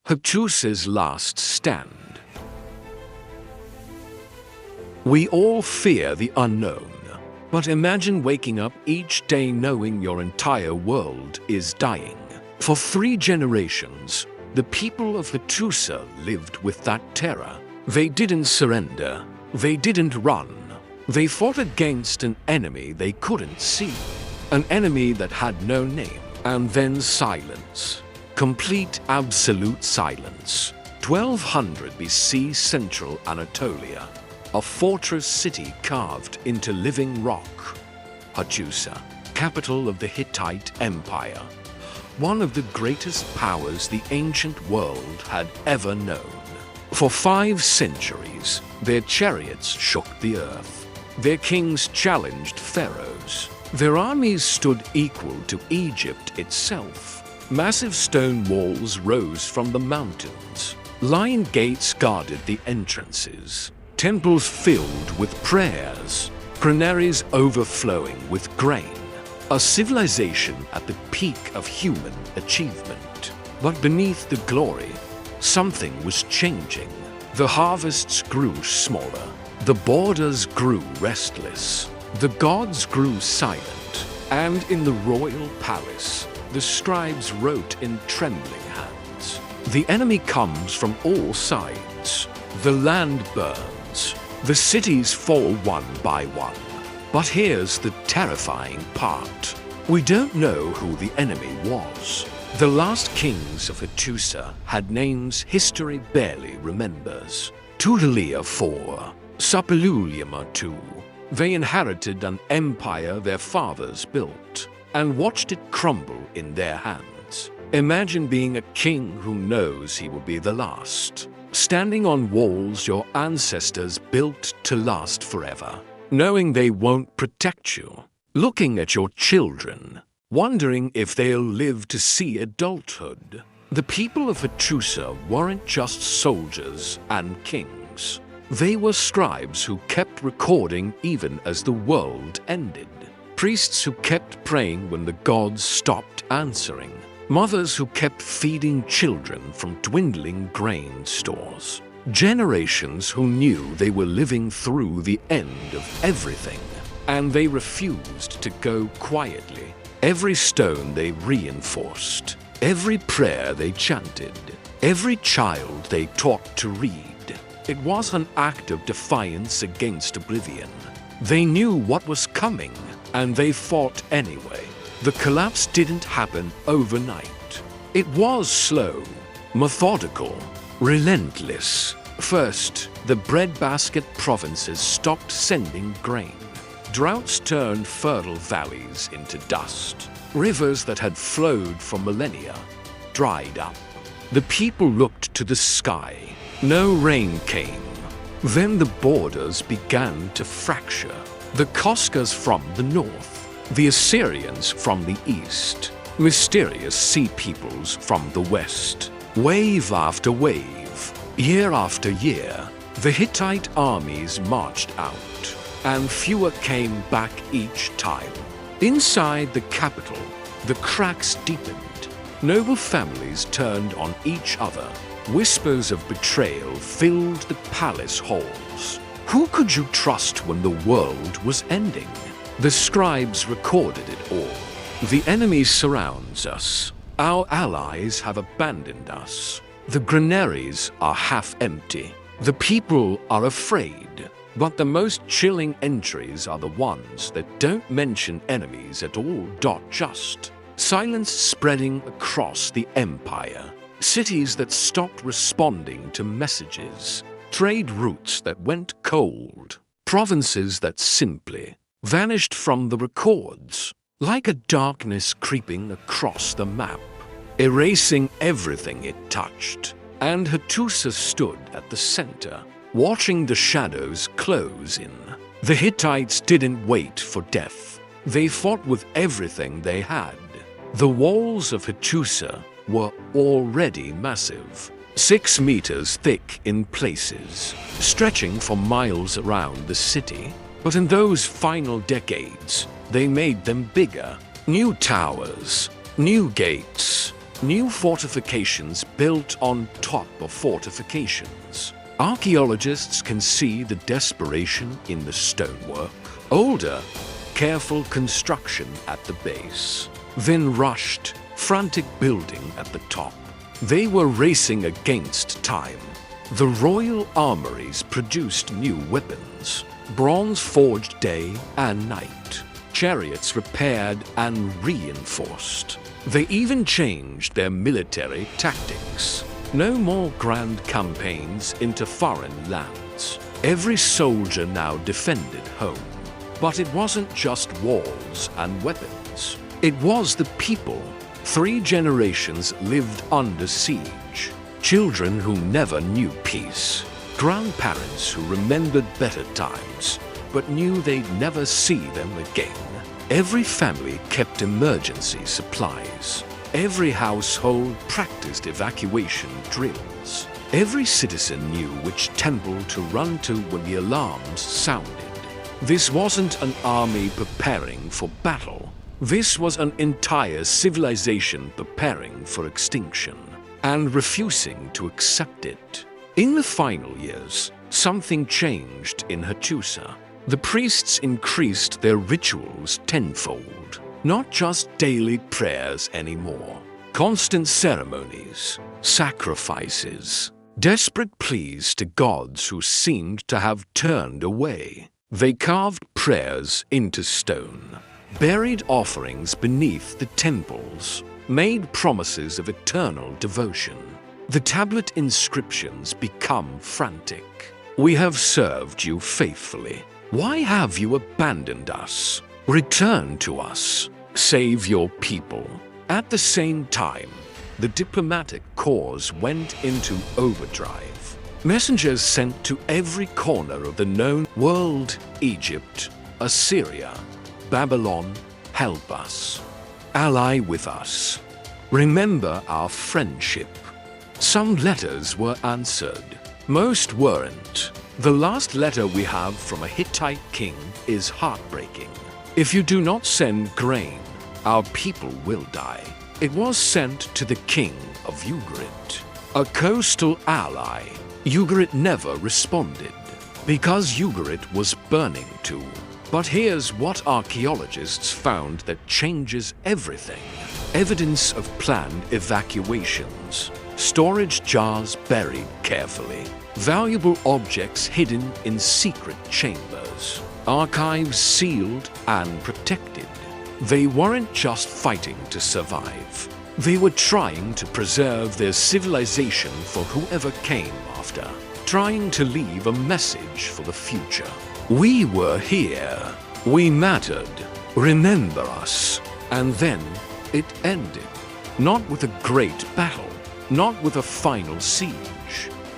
Hattusa's last stand. We all fear the unknown, but imagine waking up each day knowing your entire world is dying. For 3 generations, the people of Hattusa lived with that terror. They didn't surrender. They didn't run. They fought against an enemy they couldn't see, an enemy that had no name. And then silence. Complete, absolute silence. 1200 BC, Central Anatolia. A fortress city carved into living rock. Hattusa, capital of the Hittite Empire. One of the greatest powers the ancient world had ever known. For 5 centuries, their chariots shook the earth. Their kings challenged pharaohs. Their armies stood equal to Egypt itself. Massive stone walls rose from the mountains. Lion gates guarded the entrances. Temples filled with prayers. Granaries overflowing with grain. A civilization at the peak of human achievement. But beneath the glory, something was changing. The harvests grew smaller. The borders grew restless. The gods grew silent. And in the royal palace, the scribes wrote in trembling hands. The enemy comes from all sides. The land burns. The cities fall one by one. But here's the terrifying part. We don't know who the enemy was. The last kings of Hattusa had names history barely remembers. Tudalia IV, Superpower II. They inherited an empire their fathers built and watched it crumble in their hands. Imagine being a king who knows he will be the last, standing on walls your ancestors built to last forever, knowing they won't protect you, looking at your children, wondering if they'll live to see adulthood. The people of Hattusa weren't just soldiers and kings. They were scribes who kept recording even as the world ended. Priests who kept praying when the gods stopped answering. Mothers who kept feeding children from dwindling grain stores. Generations who knew they were living through the end of everything, and they refused to go quietly. Every stone they reinforced, every prayer they chanted, every child they taught to read. It was an act of defiance against oblivion. They knew what was coming, and they fought anyway. The collapse didn't happen overnight. It was slow, methodical, relentless. First, the breadbasket provinces stopped sending grain. Droughts turned fertile valleys into dust. Rivers that had flowed for millennia dried up. The people looked to the sky. No rain came. Then the borders began to fracture. The Koskas from the north, the Assyrians from the east, mysterious sea peoples from the west. Wave after wave, year after year, the Hittite armies marched out, and fewer came back each time. Inside the capital, the cracks deepened. Noble families turned on each other. Whispers of betrayal filled the palace halls. Who could you trust when the world was ending? The scribes recorded it all. The enemy surrounds us. Our allies have abandoned us. The granaries are half empty. The people are afraid. But the most chilling entries are the ones that don't mention enemies at all. Just silence spreading across the empire. Cities that stopped responding to messages. Trade routes that went cold. Provinces that simply vanished from the records. Like a darkness creeping across the map, erasing everything it touched. And Hattusa stood at the center, watching the shadows close in. The Hittites didn't wait for death. They fought with everything they had. The walls of Hattusa were already massive, 6 meters thick in places, stretching for miles around the city. But in those final decades, they made them bigger. New towers, new gates, New fortifications built on top of fortifications. Archaeologists can see the desperation in the stonework. Older, careful construction at the base. Then rushed, frantic building at the top. They were racing against time. The royal armories produced new weapons. Bronze forged day and night. Chariots repaired and reinforced. They even changed their military tactics. No more grand campaigns into foreign lands. Every soldier now defended home. But it wasn't just walls and weapons. It was the people. 3 generations lived under siege. Children who never knew peace. Grandparents who remembered better times, but knew they'd never see them again. Every family kept emergency supplies. Every household practiced evacuation drills. Every citizen knew which temple to run to when the alarms sounded. This wasn't an army preparing for battle. This was an entire civilization preparing for extinction and refusing to accept it. In the final years, something changed in Hattusa. The priests increased their rituals tenfold. Not just daily prayers anymore. Constant ceremonies, sacrifices, desperate pleas to gods who seemed to have turned away. They carved prayers into stone, buried offerings beneath the temples, made promises of eternal devotion. The tablet inscriptions become frantic. We have served you faithfully. Why have you abandoned us? Return to us. Save your people. At the same time, the diplomatic corps went into overdrive. Messengers sent to every corner of the known world, Egypt, Assyria, Babylon, help us. Ally with us. Remember our friendship. Some letters were answered. Most weren't. The last letter we have from a Hittite king is heartbreaking. If you do not send grain, our people will die. It was sent to the king of Ugarit, a coastal ally. Ugarit never responded, because Ugarit was burning too. But here's what archaeologists found that changes everything. Evidence of planned evacuations. Storage jars buried carefully. Valuable objects hidden in secret chambers. Archives sealed and protected. They weren't just fighting to survive. They were trying to preserve their civilization for whoever came after. Trying to leave a message for the future. We were here. We mattered. Remember us. And then it ended. Not with a great battle. Not with a final siege.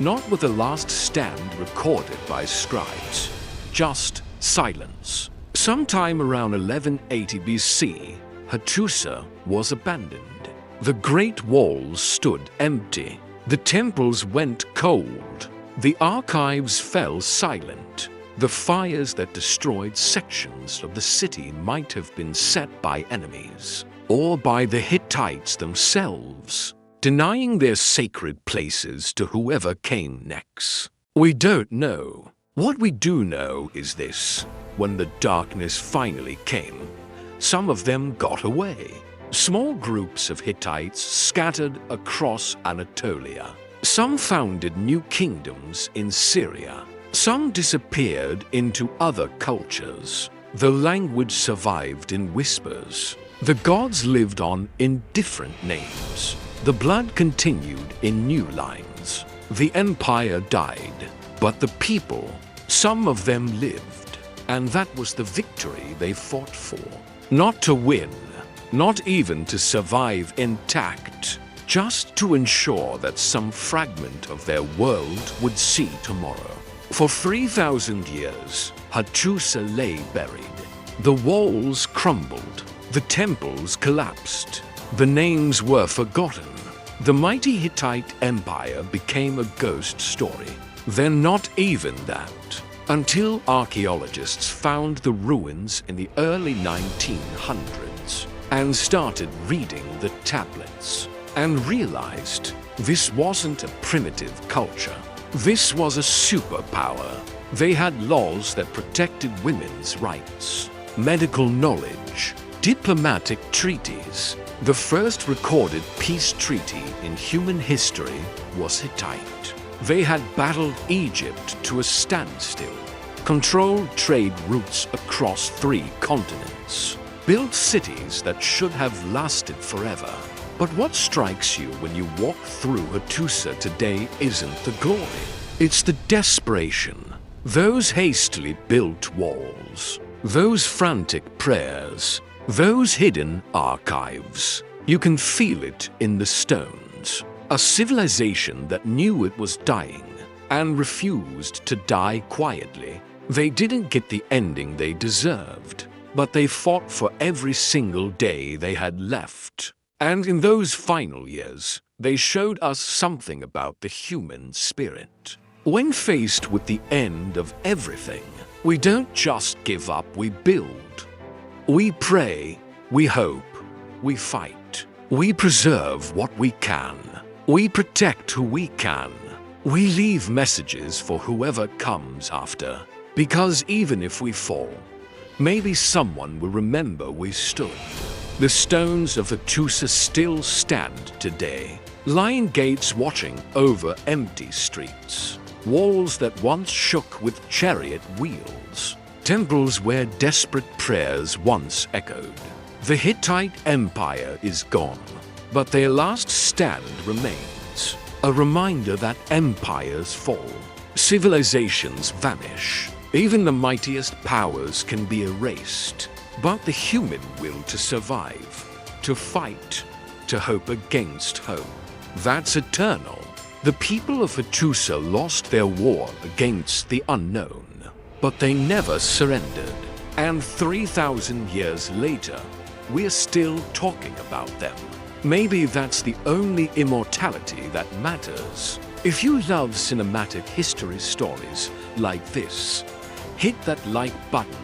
Not with a last stand recorded by scribes. Just silence. Sometime around 1180 BC, Hattusa was abandoned. The great walls stood empty. The temples went cold. The archives fell silent. The fires that destroyed sections of the city might have been set by enemies, or by the Hittites themselves, denying their sacred places to whoever came next. We don't know. What we do know is this: when the darkness finally came, some of them got away. Small groups of Hittites scattered across Anatolia. Some founded new kingdoms in Syria. Some disappeared into other cultures. The language survived in whispers. The gods lived on in different names. The blood continued in new lines. The empire died, but the people, some of them lived. And that was the victory they fought for. Not to win, not even to survive intact, just to ensure that some fragment of their world would see tomorrow. For 3,000 years, Hattusa lay buried. The walls crumbled. The temples collapsed. The names were forgotten. The mighty Hittite Empire became a ghost story. Then not even that, until archaeologists found the ruins in the early 1900s and started reading the tablets. and realized this wasn't a primitive culture. This was a superpower. They had laws that protected women's rights, medical knowledge, diplomatic treaties. The first recorded peace treaty in human history was Hittite. They had battled Egypt to a standstill, controlled trade routes across 3 continents, built cities that should have lasted forever. But what strikes you when you walk through Hattusa today isn't the glory. It's the desperation. Those hastily built walls, those frantic prayers, those hidden archives. You can feel it in the stones. A civilization that knew it was dying and refused to die quietly. They didn't get the ending they deserved, but they fought for every single day they had left. And in those final years, they showed us something about the human spirit. When faced with the end of everything, we don't just give up, we build. We pray, we hope, we fight. We preserve what we can. We protect who we can. We leave messages for whoever comes after. Because even if we fall, maybe someone will remember we stood. The stones of Hattusa still stand today. Lion gates watching over empty streets. Walls that once shook with chariot wheels. Temples where desperate prayers once echoed. The Hittite Empire is gone, but their last stand remains. A reminder that empires fall. Civilizations vanish. Even the mightiest powers can be erased. But the human will to survive, to fight, to hope against hope, that's eternal. The people of Hattusa lost their war against the unknown, but they never surrendered. And 3,000 years later, we're still talking about them. Maybe that's the only immortality that matters. If you love cinematic history stories like this, hit that like button.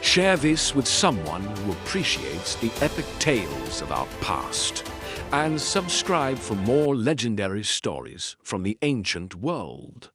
Share this with someone who appreciates the epic tales of our past. And subscribe for more legendary stories from the ancient world.